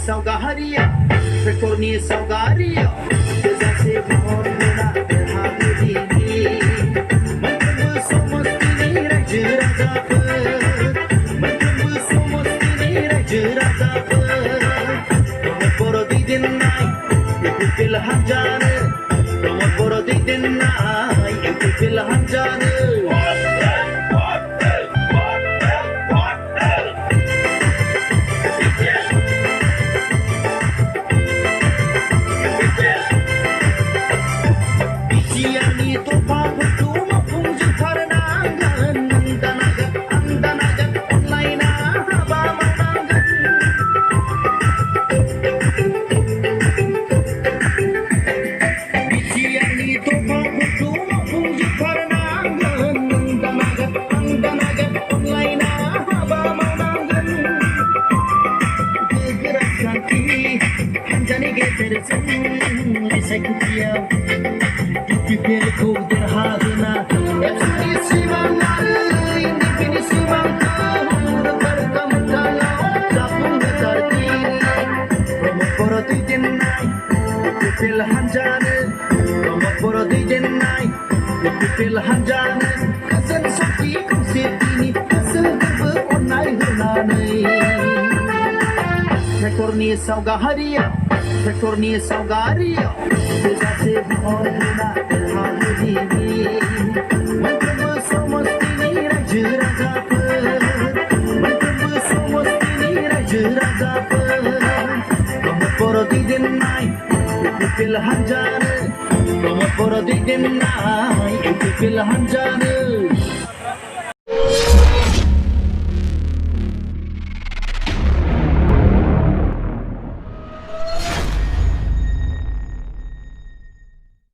Saugaria, Recorni Saugaria, desce morna hadini. Mantu somos tinira jirata, mantu somos tinira jirata. Tomo poro didinai, ipil hanjane. Tomo poro didinai, ipil hanjane. Saugaria, Recorni Saugaria, desce morna hadini. Mantu somos tinira jirata, mantu somos tinira jirata. Tomo poro didinai, ipil hanjane. Tomo poro didinai, ipil hanjane.